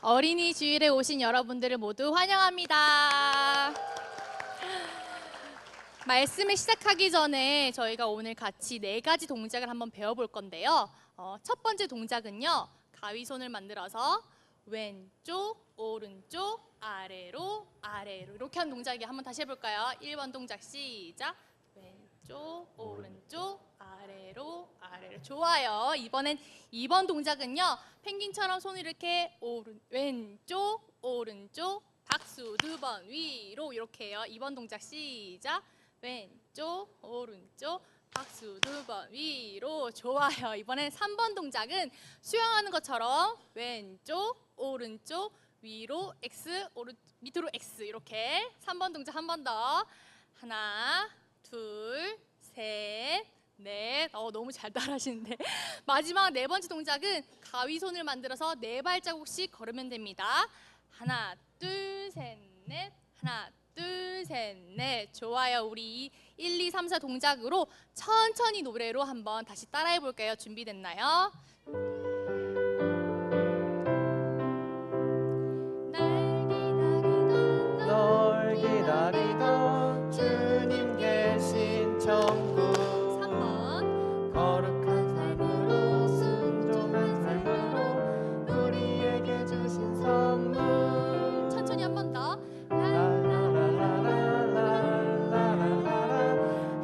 어린이 주일에 오신 여러분들을 모두 환영합니다. 말씀을 시작하기 전에 저희가 오늘 같이 4가지 동작을 한번 배워볼 건데요. 첫 번째 동작은요. 가위손을 만들어서 왼쪽, 오른쪽, 아래로, 아래로 이렇게 하는 동작이 한번 다시 해볼까요? 1번 동작 시작. 왼쪽, 오른쪽, 아래로, 아래로. 좋아요. 이번엔 2번 동작은요. 펭귄처럼 손을 이렇게 왼쪽, 오른쪽, 박수 2번 위로 이렇게 해요. 2번 동작 시작. 왼쪽, 오른쪽, 박수 2번 위로. 좋아요. 이번엔 3번 동작은 수영하는 것처럼 왼쪽, 오른쪽, 위로 X, 밑으로 X 이렇게. 3번 동작 한 번 더. 하나, 둘, 셋, 넷. 너무 잘 따라하시는데. 마지막 4번째 동작은 가위손을 만들어서 4발자국씩 걸으면 됩니다. 하나, 둘, 셋, 넷. 하나, 둘, 셋, 넷. 좋아요. 우리 1, 2, 3, 4 동작으로 천천히 노래로 한번 다시 따라해 볼게요. 준비됐나요? 널 기다리던 주님 계신 천국 3번 거룩한 삶으로 순종한 삶으로 우리에게 주신 선물 천천히 한 번 더.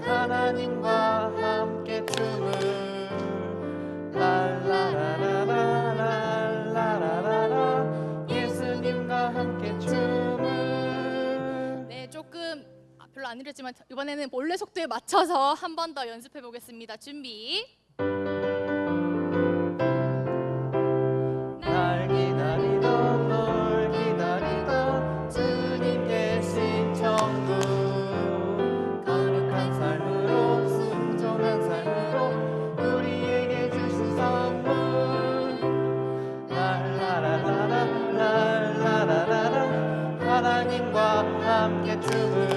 하나님과 함께 춤을 랄라라라라라라라라 예수님과 함께 춤을. 네, 조금 별로 안 느렸지만 이번에는 원래 속도에 맞춰서 한 번 더 연습해 보겠습니다. 준비. 날 기다리던 널 기다리던 주님 계신 천국 거룩한 삶으로 순종한 삶으로 우리에게 주신 선물 랄라라라라 랄라라라라 하나님과 함께 춤을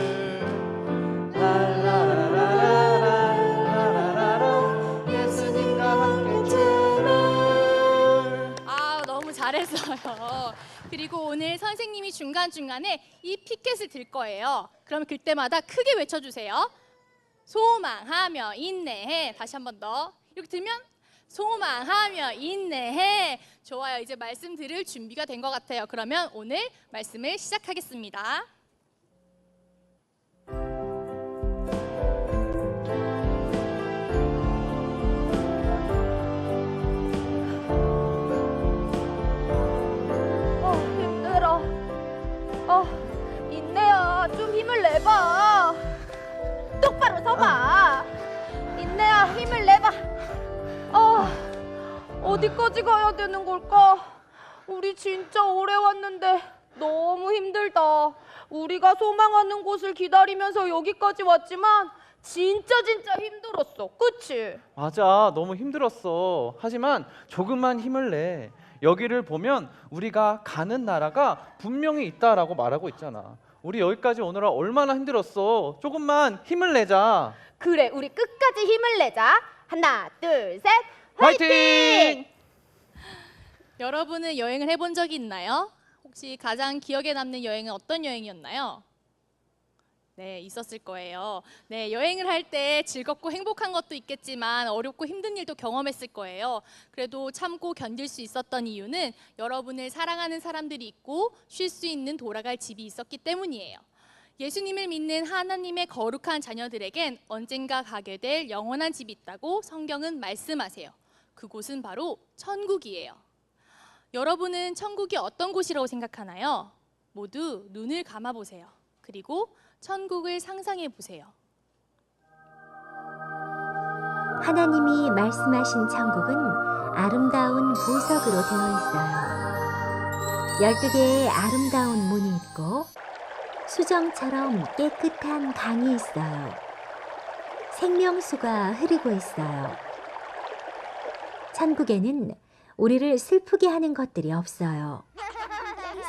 랄라라라라라라라 예수님과 함께 춤을. 너무 잘했어요. 그리고 오늘 선생님이 중간중간에 이 피켓을 들 거예요. 그럼 그때마다 크게 외쳐주세요. 소망하며 인내해. 다시 한 번 더. 이렇게 들면 소망하며 인내해. 좋아요. 이제 말씀 들을 준비가 된 것 같아요. 그러면 오늘 말씀을 시작하겠습니다. 힘들어. 인내야, 좀 힘을 내봐. 똑바로 서봐. 인내야, 힘을 내봐. 어디까지 가야 되는 걸까? 우리 진짜 오래 왔는데 너무 힘들다. 우리가 소망하는 곳을 기다리면서 여기까지 왔지만 진짜 힘들었어. 그치? 맞아, 너무 힘들었어. 하지만 조금만 힘을 내. 여기를 보면 우리가 가는 나라가 분명히 있다라고 말하고 있잖아. 우리 여기까지 오느라 얼마나 힘들었어. 조금만 힘을 내자. 그래, 우리 끝까지 힘을 내자. 하나, 둘, 셋, 화이팅! 여러분은 여행을 해본 적이 있나요? 혹시 가장 기억에 남는 여행은 어떤 여행이었나요? 네, 있었을 거예요. 네, 여행을 할 때 즐겁고 행복한 것도 있겠지만 어렵고 힘든 일도 경험했을 거예요. 그래도 참고 견딜 수 있었던 이유는 여러분을 사랑하는 사람들이 있고 쉴 수 있는 돌아갈 집이 있었기 때문이에요. 예수님을 믿는 하나님의 거룩한 자녀들에겐 언젠가 가게 될 영원한 집이 있다고 성경은 말씀하세요. 그곳은 바로 천국이에요. 여러분은 천국이 어떤 곳이라고 생각하나요? 모두 눈을 감아 보세요. 그리고 천국을 상상해 보세요. 하나님이 말씀하신 천국은 아름다운 보석으로 되어 있어요. 12개의 아름다운 문이 있고 수정처럼 깨끗한 강이 있어요. 생명수가 흐르고 있어요. 천국에는 우리를 슬프게 하는 것들이 없어요.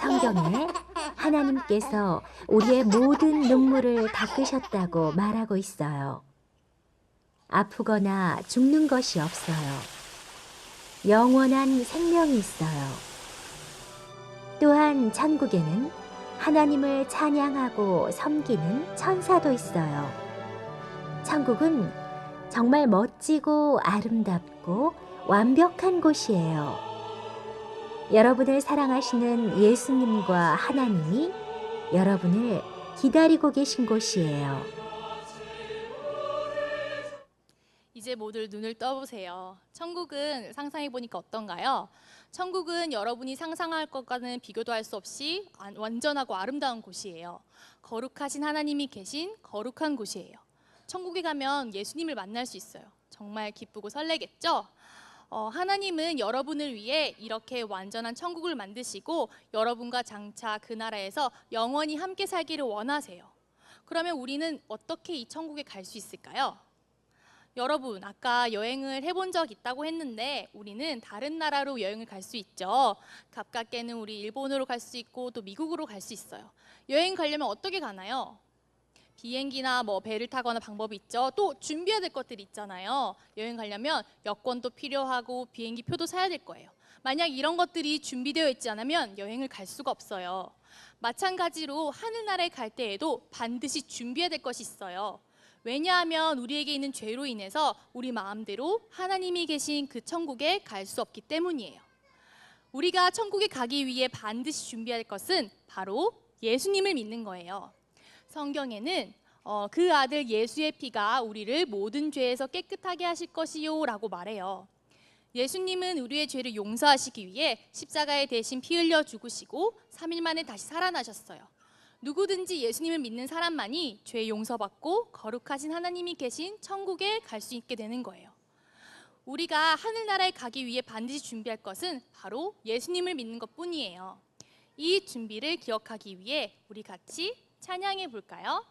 성경에 하나님께서 우리의 모든 눈물을 닦으셨다고 말하고 있어요. 아프거나 죽는 것이 없어요. 영원한 생명이 있어요. 또한 천국에는 하나님을 찬양하고 섬기는 천사도 있어요. 천국은 정말 멋지고 아름답고 완벽한 곳이에요. 여러분을 사랑하시는 예수님과 하나님이 여러분을 기다리고 계신 곳이에요. 이제 모두 눈을 떠보세요. 천국은 상상해 보니까 어떤가요? 천국은 여러분이 상상할 것과는 비교도 할 수 없이 완전하고 아름다운 곳이에요. 거룩하신 하나님이 계신 거룩한 곳이에요. 천국에 가면 예수님을 만날 수 있어요. 정말 기쁘고 설레겠죠? 하나님은 여러분을 위해 이렇게 완전한 천국을 만드시고 여러분과 장차 그 나라에서 영원히 함께 살기를 원하세요. 그러면 우리는 어떻게 이 천국에 갈 수 있을까요? 여러분, 아까 여행을 해본 적 있다고 했는데 우리는 다른 나라로 여행을 갈 수 있죠. 가깝게는 우리 일본으로 갈 수 있고 또 미국으로 갈 수 있어요. 여행 가려면 어떻게 가나요? 비행기나 배를 타거나 방법이 있죠. 또 준비해야 될 것들이 있잖아요. 여행 가려면 여권도 필요하고 비행기 표도 사야 될 거예요. 만약 이런 것들이 준비되어 있지 않으면 여행을 갈 수가 없어요. 마찬가지로 하늘나라에 갈 때에도 반드시 준비해야 될 것이 있어요. 왜냐하면 우리에게 있는 죄로 인해서 우리 마음대로 하나님이 계신 그 천국에 갈 수 없기 때문이에요. 우리가 천국에 가기 위해 반드시 준비해야 할 것은 바로 예수님을 믿는 거예요. 성경에는 그 아들 예수의 피가 우리를 모든 죄에서 깨끗하게 하실 것이요 라고 말해요. 예수님은 우리의 죄를 용서하시기 위해 십자가에 대신 피 흘려 죽으시고 3일 만에 다시 살아나셨어요. 누구든지 예수님을 믿는 사람만이 죄 용서받고 거룩하신 하나님이 계신 천국에 갈 수 있게 되는 거예요. 우리가 하늘나라에 가기 위해 반드시 준비할 것은 바로 예수님을 믿는 것뿐이에요. 이 준비를 기억하기 위해 우리 같이 찬양해 볼까요?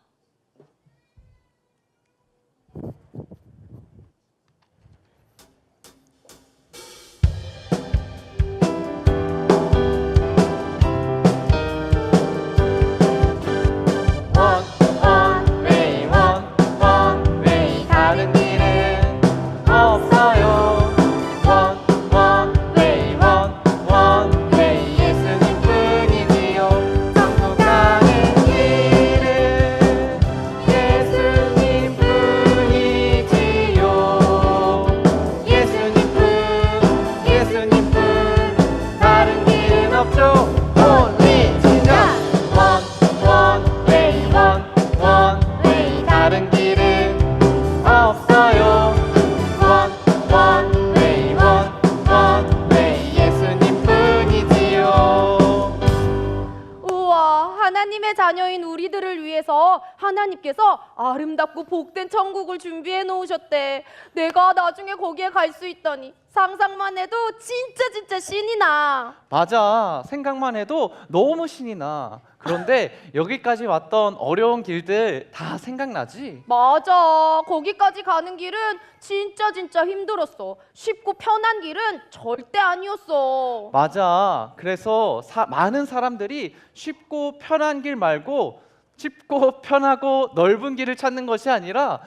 하나님의 자녀인 우리들을 위해서 하나님께서 아름답고 복된 천국을 준비해 놓으셨대. 내가 나중에 거기에 갈 수 있다니 상상만 해도 진짜 신이 나. 맞아. 생각만 해도 너무 신이 나. 그런데 여기까지 왔던 어려운 길들 다 생각나지? 맞아. 거기까지 가는 길은 진짜 힘들었어. 쉽고 편한 길은 절대 아니었어. 맞아. 그래서 많은 사람들이 쉽고 편한 길 말고 쉽고 편하고 넓은 길을 찾는 것이 아니라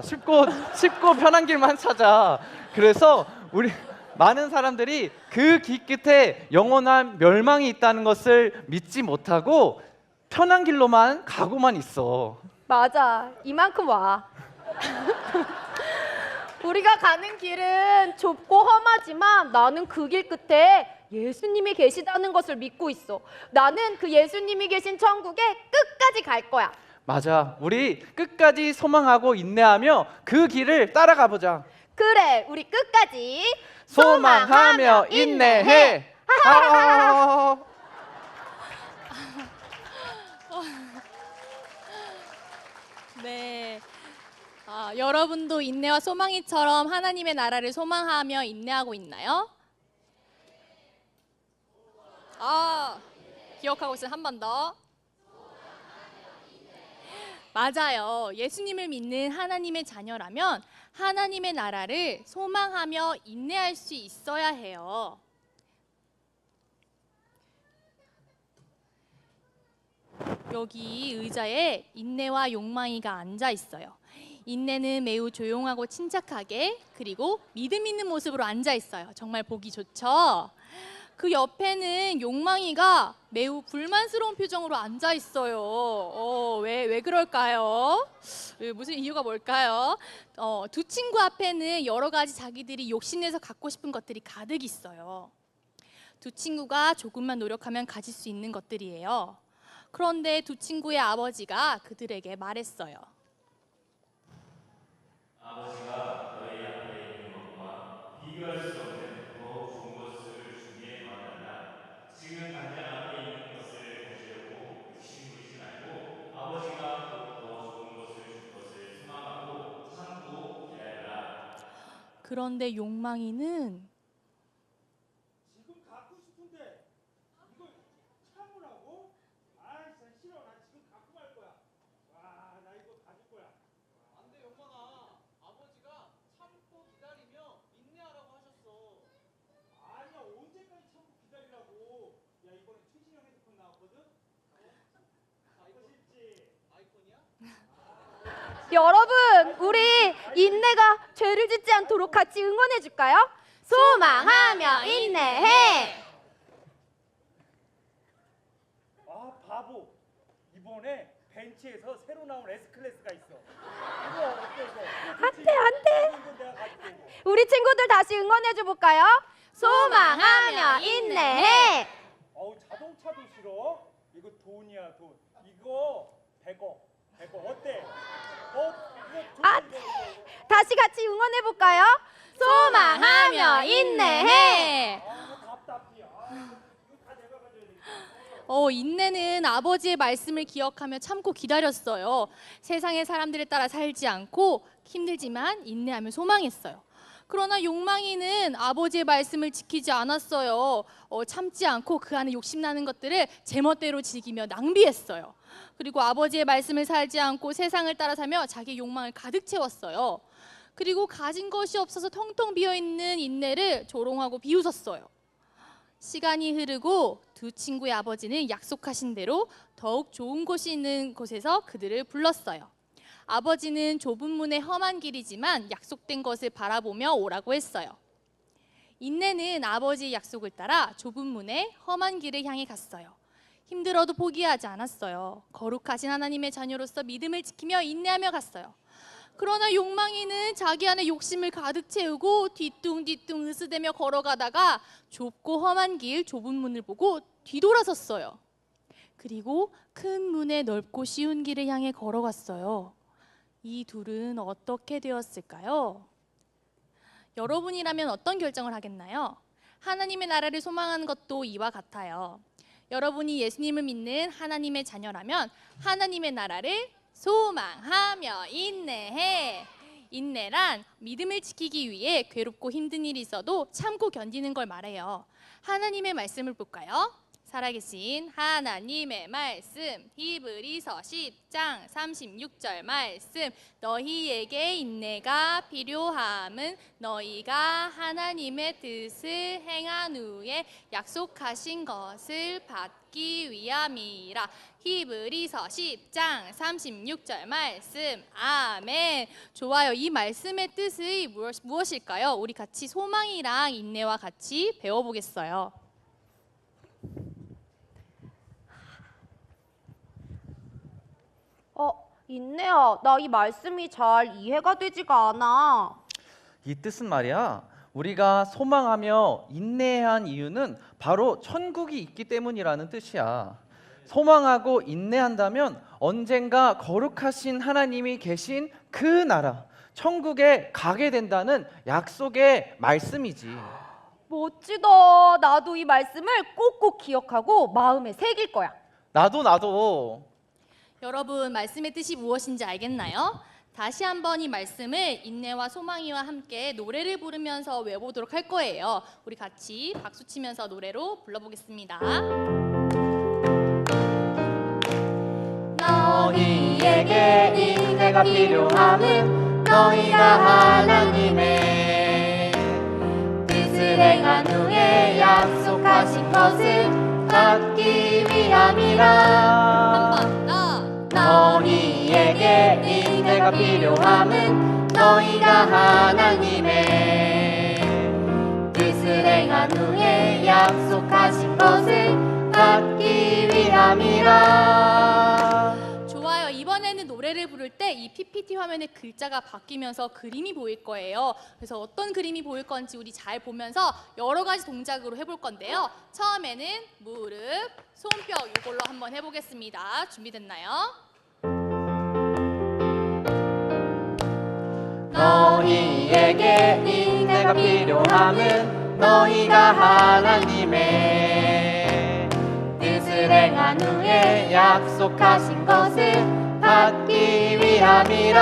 쉽고 편한 길만 찾아. 그래서 우리 많은 사람들이 그 길 끝에 영원한 멸망이 있다는 것을 믿지 못하고 편한 길로만 가고만 있어. 맞아. 이만큼 와. 우리가 가는 길은 좁고 험하지만 나는 그 길 끝에 예수님이 계시다는 것을 믿고 있어. 나는 그 예수님이 계신 천국에 끝까지 갈 거야. 맞아. 우리 끝까지 소망하고 인내하며 그 길을 따라가 보자. 그래, 우리 끝까지 소망하며 인내해. 네. 여러분도 인내와 소망이처럼 하나님의 나라를 소망하며 인내하고 있나요? 기억하고 있어요. 한 번 더. 맞아요. 예수님을 믿는 하나님의 자녀라면 하나님의 나라를 소망하며 인내할 수 있어야 해요. 여기 의자에 인내와 욕망이가 앉아 있어요. 인내는 매우 조용하고 침착하게 그리고 믿음 있는 모습으로 앉아 있어요. 정말 보기 좋죠? 그 옆에는 욕망이가 매우 불만스러운 표정으로 앉아 있어요. 왜 그럴까요? 무슨 이유가 뭘까요? 두 친구 앞에는 여러 가지 자기들이 욕심내서 갖고 싶은 것들이 가득 있어요. 두 친구가 조금만 노력하면 가질 수 있는 것들이에요. 그런데 두 친구의 아버지가 그들에게 말했어요. 아버지가 너희 앞에 있는 것과 비교할 수 없는 더 좋은 것을 주기에 원한다. 지금 당장 앞에 있는 것을 가지려고 욕심 부리지 말고 아버지가 곧 더 좋은 것을 줄 것을 소망하고 참고 기다려라. 그런데 욕망이는 지금 갖고 싶은데 이걸 참으라고? 아이, 난 싫어. 나 지금 갖고 갈 거야. 와, 나 이거 가질 거야. 안 돼, 영망아. 아버지가 참고 기다리며 인내하라고 하셨어. 아니야, 언제까지 참고 기다리라고. 야, 이번에 최신형 핸드폰 나왔거든? 갖고 싶지? 아이폰이야? 여러분, 우리 인내가 죄를 짓지 않도록 같이 응원해 줄까요? 소망하며 인내해. 아, 바보. 이번에 벤츠에서 새로 나온 S클래스가 있어. 이거 어때, 이거? 안 돼, 안 돼. 이거 내가 가지고 오고. 우리 친구들 다시 응원해 줘 볼까요? 소망하며 인내해. 어우, 자동차도 싫어? 이거 돈이야, 돈. 이거 100억. 100억 어때? 이거 아, 돈 이거. 다시 같이 응원해 볼까요? 소망하며 인내해. 아, 답답해. 아, 이거 다 내가 가져야 되겠다. 인내는 아버지의 말씀을 기억하며 참고 기다렸어요. 세상의 사람들에 따라 살지 않고 힘들지만 인내하며 소망했어요. 그러나 욕망이는 아버지의 말씀을 지키지 않았어요. 참지 않고 그 안에 욕심나는 것들을 제멋대로 즐기며 낭비했어요. 그리고 아버지의 말씀을 살지 않고 세상을 따라 살며 자기 욕망을 가득 채웠어요. 그리고 가진 것이 없어서 텅텅 비어있는 인내를 조롱하고 비웃었어요. 시간이 흐르고 두 친구의 아버지는 약속하신 대로 더욱 좋은 곳이 있는 곳에서 그들을 불렀어요. 아버지는 좁은 문의 험한 길이지만 약속된 것을 바라보며 오라고 했어요. 인내는 아버지의 약속을 따라 좁은 문의 험한 길을 향해 갔어요. 힘들어도 포기하지 않았어요. 거룩하신 하나님의 자녀로서 믿음을 지키며 인내하며 갔어요. 그러나 욕망이는 자기 안에 욕심을 가득 채우고 뒤뚱뒤뚱 으스대며 걸어가다가 좁고 험한 길 좁은 문을 보고 뒤돌아섰어요. 그리고 큰 문의 넓고 쉬운 길을 향해 걸어갔어요. 이 둘은 어떻게 되었을까요? 여러분이라면 어떤 결정을 하겠나요? 하나님의 나라를 소망하는 것도 이와 같아요. 여러분이 예수님을 믿는 하나님의 자녀라면 하나님의 나라를 소망하며 인내해. 인내란 믿음을 지키기 위해 괴롭고 힘든 일이 있어도 참고 견디는 걸 말해요. 하나님의 말씀을 볼까요? 살아계신 하나님의 말씀, 히브리서 10장 36절 말씀. 너희에게 인내가 필요함은 너희가 하나님의 뜻을 행한 후에 약속하신 것을 받기 위함이라. 히브리서 10장 36절 말씀. 아멘. 좋아요. 이 말씀의 뜻이 무엇일까요? 우리 같이 소망이랑 인내와 같이 배워보겠어요. 인내야, 나 이 말씀이 잘 이해가 되지가 않아. 이 뜻은 말이야. 우리가 소망하며 인내해야 한 이유는 바로 천국이 있기 때문이라는 뜻이야. 소망하고 인내한다면 언젠가 거룩하신 하나님이 계신 그 나라, 천국에 가게 된다는 약속의 말씀이지. 멋지다. 나도 이 말씀을 꼭꼭 기억하고 마음에 새길 거야. 나도. 여러분, 말씀의 뜻이 무엇인지 알겠나요? 다시 한번 이 말씀을 인내와 소망이와 함께 노래를 부르면서 외워보도록 할 거예요. 우리 같이 박수 치면서 노래로 불러보겠습니다. 너희에게 인내가 필요함은 너희가 하나님의 뜻을 행한 후에 약속하신 것을 받기 위함이라. 한 번 더. 너희에게 인내가 필요함은 너희가 하나님의 뜻을 행한 행한 후에 약속하신 것을 받기 위함이라. 좋아요. 이번에는 노래를 부를 때 이 PPT 화면에 글자가 바뀌면서 그림이 보일 거예요. 그래서 어떤 그림이 보일 건지 우리 잘 보면서 여러 가지 동작으로 해볼 건데요. 처음에는 무릎, 손뼉 이걸로 한번 해보겠습니다. 준비됐나요? 너희에게 인내가 필요함은 너희가 하나님의 뜻을 행한 후에 약속하신 것을 받기 위함이라.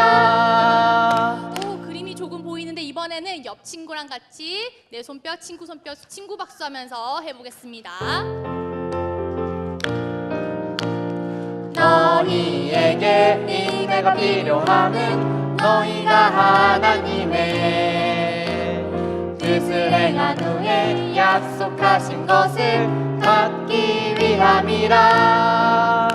오, 그림이 조금 보이는데 이번에는 옆 친구랑 같이 내 손뼉, 친구 손뼉, 친구 박수하면서 해보겠습니다. 너희에게 인내가 필요함은 너희가 하나님의 뜻을 행한 후에 약속하신 것을 받기 위함이라.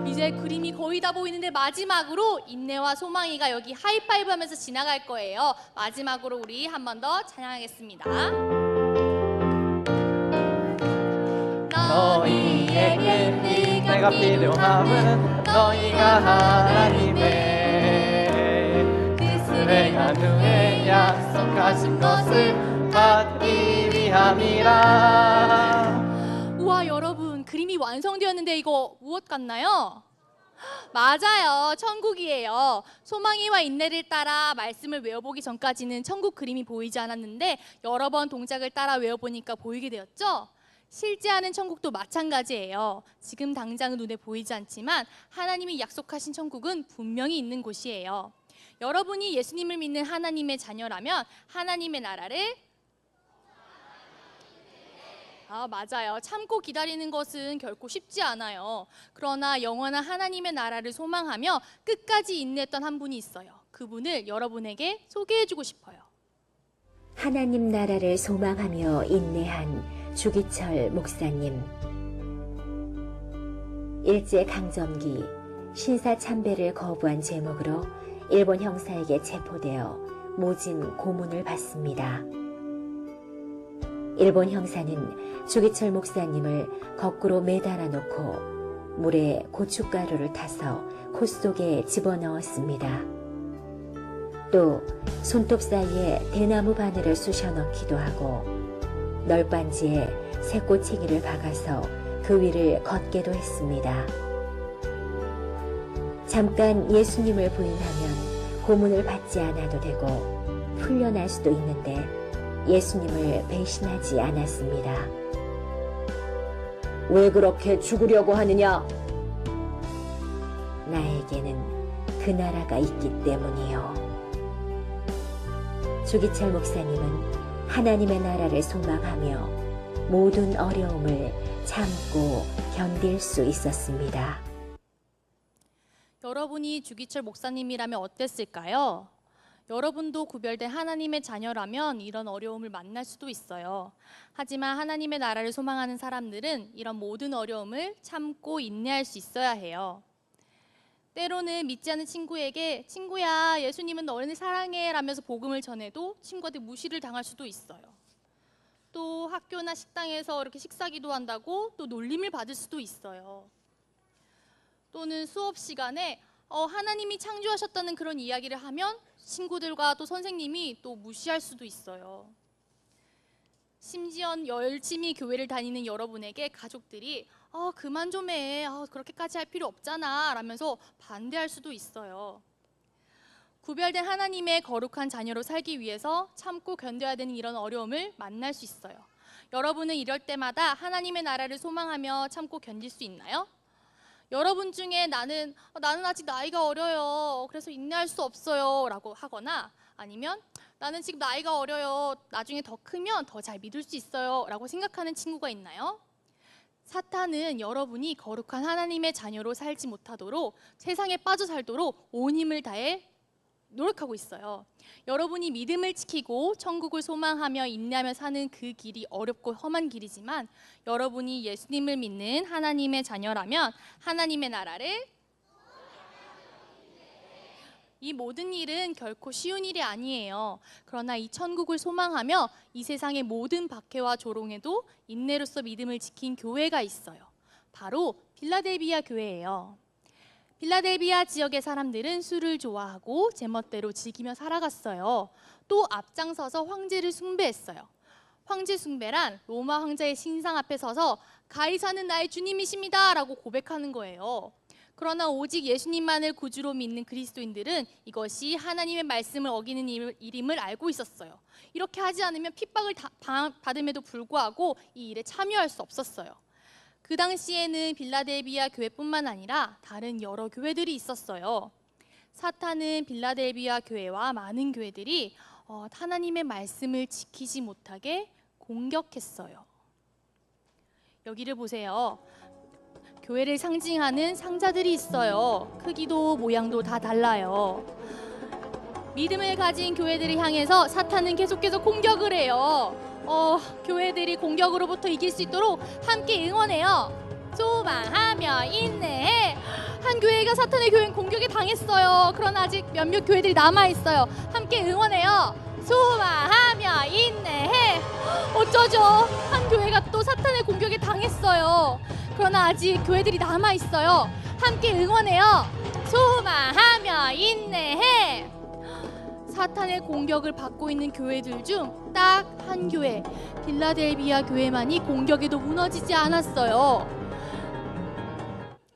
이제 그림이 거의 다 보이는데 마지막으로 인내와 소망이가 여기 하이파이브 하면서 지나갈 거예요. 마지막으로 우리 한 번 더 찬양하겠습니다. 너희에게 인내가 필요함은 너희가 하나님의 뜻을 행한 후에 약속하신 것을 받기 위함이라. 우와, 여러분 그림이 완성되었는데 이거 무엇 같나요? 맞아요, 천국이에요. 소망이와 인내를 따라 말씀을 외워보기 전까지는 천국 그림이 보이지 않았는데 여러 번 동작을 따라 외워보니까 보이게 되었죠? 실제하는 천국도 마찬가지예요. 지금 당장은 눈에 보이지 않지만 하나님이 약속하신 천국은 분명히 있는 곳이에요. 여러분이 예수님을 믿는 하나님의 자녀라면 하나님의 나라를 맞아요. 참고 기다리는 것은 결코 쉽지 않아요. 그러나 영원한 하나님의 나라를 소망하며 끝까지 인내했던 한 분이 있어요. 그분을 여러분에게 소개해주고 싶어요. 하나님 나라를 소망하며 인내한 주기철 목사님. 일제강점기 신사참배를 거부한 제목으로 일본 형사에게 체포되어 모진 고문을 받습니다. 일본 형사는 주기철 목사님을 거꾸로 매달아 놓고 물에 고춧가루를 타서 코 속에 집어넣었습니다. 또 손톱 사이에 대나무 바늘을 쑤셔 넣기도 하고 널빤지에 새꼬챙이를 박아서 그 위를 걷게도 했습니다. 잠깐 예수님을 부인하면 고문을 받지 않아도 되고 풀려날 수도 있는데 예수님을 배신하지 않았습니다. 왜 그렇게 죽으려고 하느냐? 나에게는 그 나라가 있기 때문이요. 주기철 목사님은 하나님의 나라를 소망하며 모든 어려움을 참고 견딜 수 있었습니다. 여러분이 주기철 목사님이라면 어땠을까요? 여러분도 구별된 하나님의 자녀라면 이런 어려움을 만날 수도 있어요. 하지만 하나님의 나라를 소망하는 사람들은 이런 모든 어려움을 참고 인내할 수 있어야 해요. 때로는 믿지 않는 친구에게 친구야, 예수님은 너를 사랑해 라면서 복음을 전해도 친구한테 무시를 당할 수도 있어요. 또 학교나 식당에서 이렇게 식사 기도한다고 또 놀림을 받을 수도 있어요. 또는 수업 시간에 하나님이 창조하셨다는 그런 이야기를 하면 친구들과 또 선생님이 또 무시할 수도 있어요. 심지어 열심히 교회를 다니는 여러분에게 가족들이 그만 좀 해, 그렇게까지 할 필요 없잖아 라면서 반대할 수도 있어요. 구별된 하나님의 거룩한 자녀로 살기 위해서 참고 견뎌야 되는 이런 어려움을 만날 수 있어요. 여러분은 이럴 때마다 하나님의 나라를 소망하며 참고 견딜 수 있나요? 여러분 중에 나는 아직 나이가 어려요, 그래서 인내할 수 없어요 라고 하거나, 아니면 나는 지금 나이가 어려요, 나중에 더 크면 더 잘 믿을 수 있어요 라고 생각하는 친구가 있나요? 사탄은 여러분이 거룩한 하나님의 자녀로 살지 못하도록, 세상에 빠져 살도록 온 힘을 다해 노력하고 있어요. 여러분이 믿음을 지키고 천국을 소망하며 인내하며 사는 그 길이 어렵고 험한 길이지만 여러분이 예수님을 믿는 하나님의 자녀라면 하나님의 나라를 이 모든 일은 결코 쉬운 일이 아니에요. 그러나 이 천국을 소망하며 이 세상의 모든 박해와 조롱에도 인내로서 믿음을 지킨 교회가 있어요. 바로 빌라델비아 교회예요. 빌라델비아 지역의 사람들은 술을 좋아하고 제멋대로 즐기며 살아갔어요. 또 앞장서서 황제를 숭배했어요. 황제 숭배란 로마 황제의 신상 앞에 서서 가이사는 나의 주님이십니다 라고 고백하는 거예요. 그러나 오직 예수님만을 구주로 믿는 그리스도인들은 이것이 하나님의 말씀을 어기는 일임을 알고 있었어요. 이렇게 하지 않으면 핍박을 받음에도 불구하고 이 일에 참여할 수 없었어요. 그 당시에는 빌라델비아 교회뿐만 아니라 다른 여러 교회들이 있었어요. 사탄은 빌라델비아 교회와 많은 교회들이 하나님의 말씀을 지키지 못하게 공격했어요. 여기를 보세요. 교회를 상징하는 상자들이 있어요. 크기도 모양도 다 달라요. 믿음을 가진 교회들을 향해서 사탄은 계속해서 공격을 해요. 교회들이 공격으로부터 이길 수 있도록 함께 응원해요. 소망하며 인내해. 한 교회가 사탄의 교회 공격에 당했어요. 그러나 아직 몇몇 교회들이 남아있어요. 함께 응원해요. 소망하며 인내해. 어쩌죠? 한 교회가 또 사탄의 공격에 당했어요. 그러나 아직 교회들이 남아있어요. 함께 응원해요. 소망하며 인내해. 사탄의 공격을 받고 있는 교회들 중 딱 한 교회, 빌라델비아 교회만이 공격에도 무너지지 않았어요.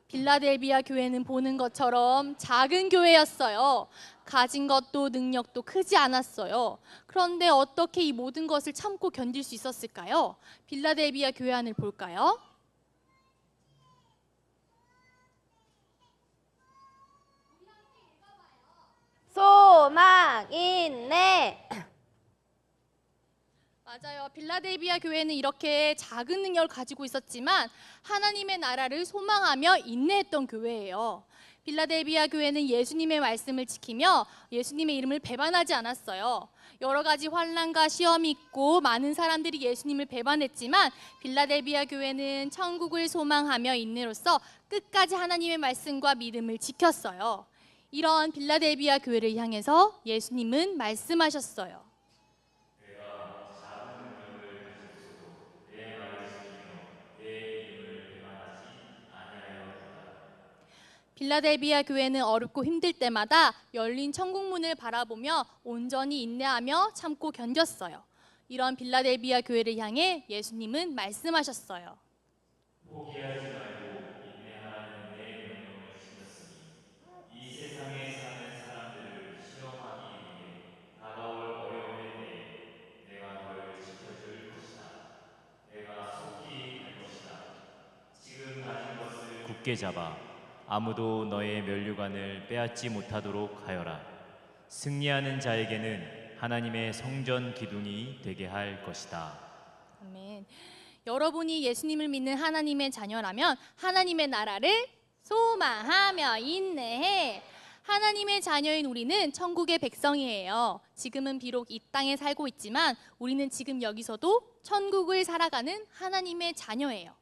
빌라델비아 교회는 보는 것처럼 작은 교회였어요. 가진 것도 능력도 크지 않았어요. 그런데 어떻게 이 모든 것을 참고 견딜 수 있었을까요? 빌라델비아 교회 안을 볼까요? 소망, 인내. 맞아요. 빌라델비아 교회는 이렇게 작은 능력을 가지고 있었지만 하나님의 나라를 소망하며 인내했던 교회예요. 빌라델비아 교회는 예수님의 말씀을 지키며 예수님의 이름을 배반하지 않았어요. 여러 가지 환난과 시험이 있고 많은 사람들이 예수님을 배반했지만 빌라델비아 교회는 천국을 소망하며 인내로써 끝까지 하나님의 말씀과 믿음을 지켰어요. 이런 빌라델비아 교회를 향해서 예수님은 말씀하셨어요. 내가 작은 능력을 가지고서도 내 말을 지키며 내 이름을 배반하지 아니하였도다. 빌라델비아 교회는 어렵고 힘들 때마다 열린 천국문을 바라보며 온전히 인내하며 참고 견뎠어요. 이런 빌라델비아 교회를 향해 예수님은 말씀하셨어요. 포기하지 말고 인내하라는 내 명령을 지켰으니 이 세상에 사는 사람들을 시험하기 위해 다가올 어려움의 때에 내가 너를 지켜줄 것이다. 내가 속히 할 것이다. 지금 가진 것을 굳게 잡아 아무도 너의 면류관을 빼앗지 못하도록 하여라. 승리하는 자에게는 하나님의 성전 기둥이 되게 할 것이다. 아멘. 여러분이 예수님을 믿는 하나님의 자녀라면 하나님의 나라를 소망하며 인내해. 하나님의 자녀인 우리는 천국의 백성이에요. 지금은 비록 이 땅에 살고 있지만 우리는 지금 여기서도 천국을 살아가는 하나님의 자녀예요.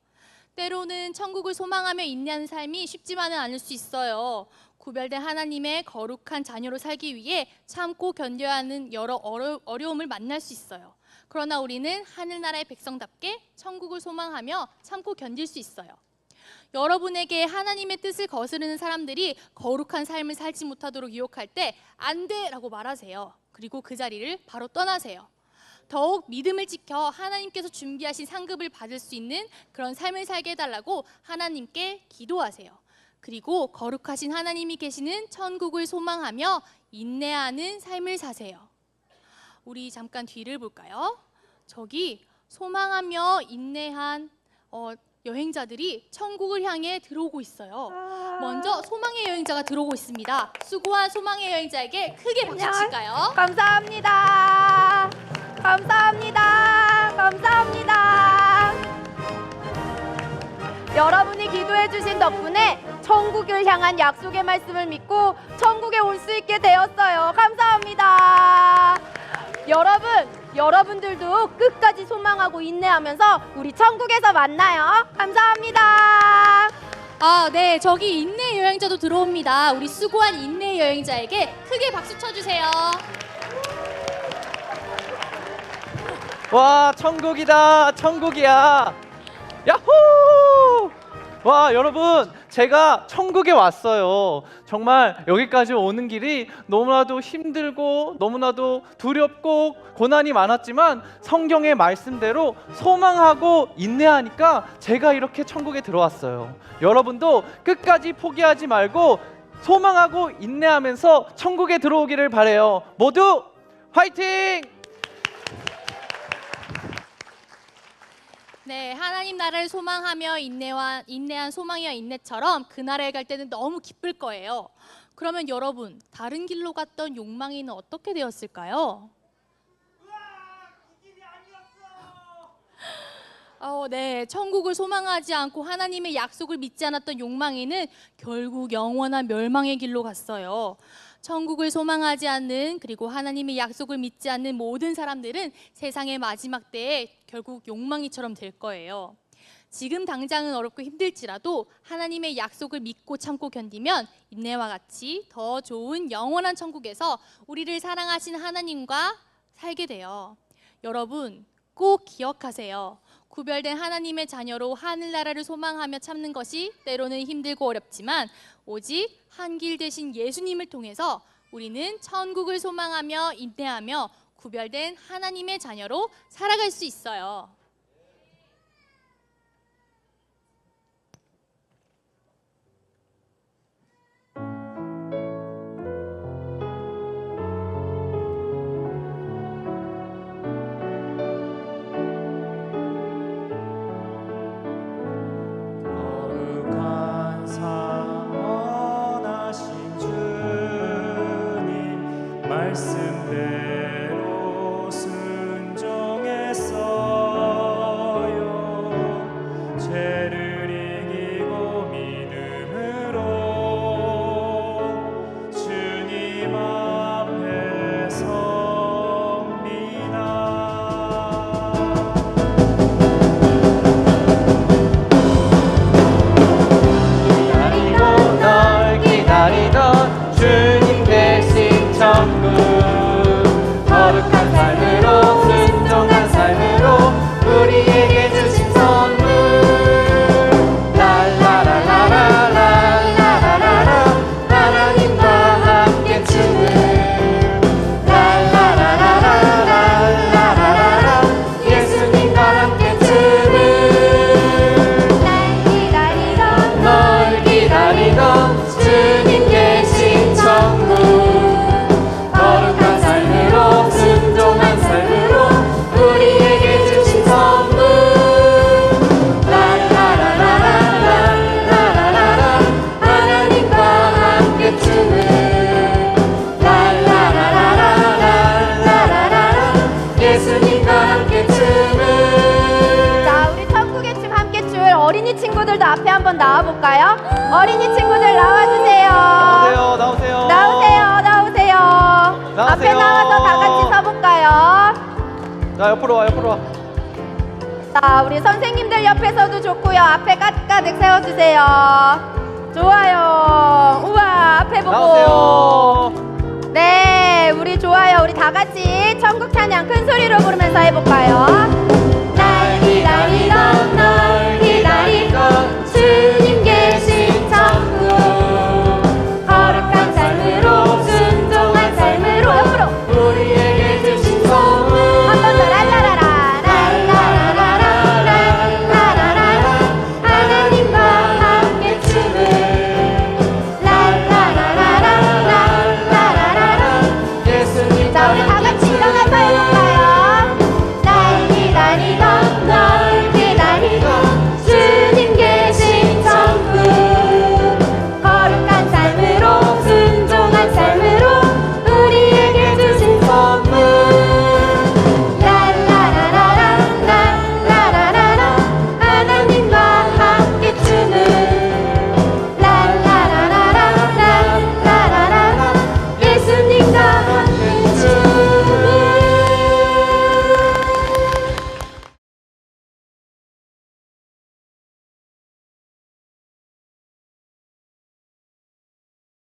때로는 천국을 소망하며 인내하는 삶이 쉽지만은 않을 수 있어요. 구별된 하나님의 거룩한 자녀로 살기 위해 참고 견뎌야 하는 여러 어려움을 만날 수 있어요. 그러나 우리는 하늘나라의 백성답게 천국을 소망하며 참고 견딜 수 있어요. 여러분에게 하나님의 뜻을 거스르는 사람들이 거룩한 삶을 살지 못하도록 유혹할 때 안 돼! 라고 말하세요. 그리고 그 자리를 바로 떠나세요. 더욱 믿음을 지켜 하나님께서 준비하신 상급을 받을 수 있는 그런 삶을 살게 해달라고 하나님께 기도하세요. 그리고 거룩하신 하나님이 계시는 천국을 소망하며 인내하는 삶을 사세요. 우리 잠깐 뒤를 볼까요? 저기 소망하며 인내한 여행자들이 천국을 향해 들어오고 있어요. 먼저 소망의 여행자가 들어오고 있습니다. 수고한 소망의 여행자에게 크게 박수 칠까요? 감사합니다. 감사합니다. 감사합니다. 여러분이 기도해 주신 덕분에 천국을 향한 약속의 말씀을 믿고 천국에 올 수 있게 되었어요. 감사합니다. 여러분들도 끝까지 소망하고 인내하면서 우리 천국에서 만나요. 감사합니다. 아, 네, 저기 인내 여행자도 들어옵니다. 우리 수고한 인내 여행자에게 크게 박수 쳐주세요. 와, 천국이다. 천국이야. 야호! 와, 여러분, 제가 천국에 왔어요. 정말 여기까지 오는 길이 너무나도 힘들고 너무나도 두렵고 고난이 많았지만 성경의 말씀대로 소망하고 인내하니까 제가 이렇게 천국에 들어왔어요. 여러분도 끝까지 포기하지 말고 소망하고 인내하면서 천국에 들어오기를 바래요. 모두 화이팅! 네, 하나님 나라를 소망하며 인내한 소망이와 인내처럼 그 나라에 갈 때는 너무 기쁠 거예요. 그러면 여러분, 다른 길로 갔던 욕망이는 어떻게 되었을까요? 네, 천국을 소망하지 않고 하나님의 약속을 믿지 않았던 욕망이는 결국 영원한 멸망의 길로 갔어요. 천국을 소망하지 않는, 그리고 하나님의 약속을 믿지 않는 모든 사람들은 세상의 마지막 때에 결국 욕망이처럼 될 거예요. 지금 당장은 어렵고 힘들지라도 하나님의 약속을 믿고 참고 견디면 인내와 같이 더 좋은 영원한 천국에서 우리를 사랑하신 하나님과 살게 돼요. 여러분, 꼭 기억하세요. 구별된 하나님의 자녀로 하늘나라를 소망하며 참는 것이 때로는 힘들고 어렵지만 오직 한 길 되신 예수님을 통해서 우리는 천국을 소망하며 인내하며 구별된 하나님의 자녀로 살아갈 수 있어요. 거룩한 삶 원하신 주님 말씀대로 순종했어요. 죄를 이기고 믿음으로 주님 앞에 섭니다. 기다리고 널 기다리던 주님 대신 천국 거룩한 삶으로 순종한 삶으로 우리에게 주신 선물 랄라라라라라라라라 하나님과 함께 춤을 랄라라라라라라라라 예수님과 함께 춤을 널 기다리던 주님 계신 천국 거룩한 삶으로 순종한 삶으로 우리에게 주신 선물 랄라라라라라라라라 하나님과 함께 춤을 랄라라라라라라라 예수님과 함께 춤을. 자, 우리 천국의 춤 함께 출 어린이 친구들도 앞에 한번 나와볼까요? 어린이 친구들 나와주세요. 나오세요, 나오세요. 나오세요, 나오세요. 앞에 나오세요. 나와서 다 같이 서볼까요? 자, 옆으로 와, 옆으로 와. 자, 우리 선생님들 옆에서도 좋고요. 앞에 가득 세워주세요. 좋아요. 우와, 앞에 보고. 나오세요. 네, 우리 좋아요. 우리 다 같이 천국 찬양 큰 소리로 부르면서 해볼까요?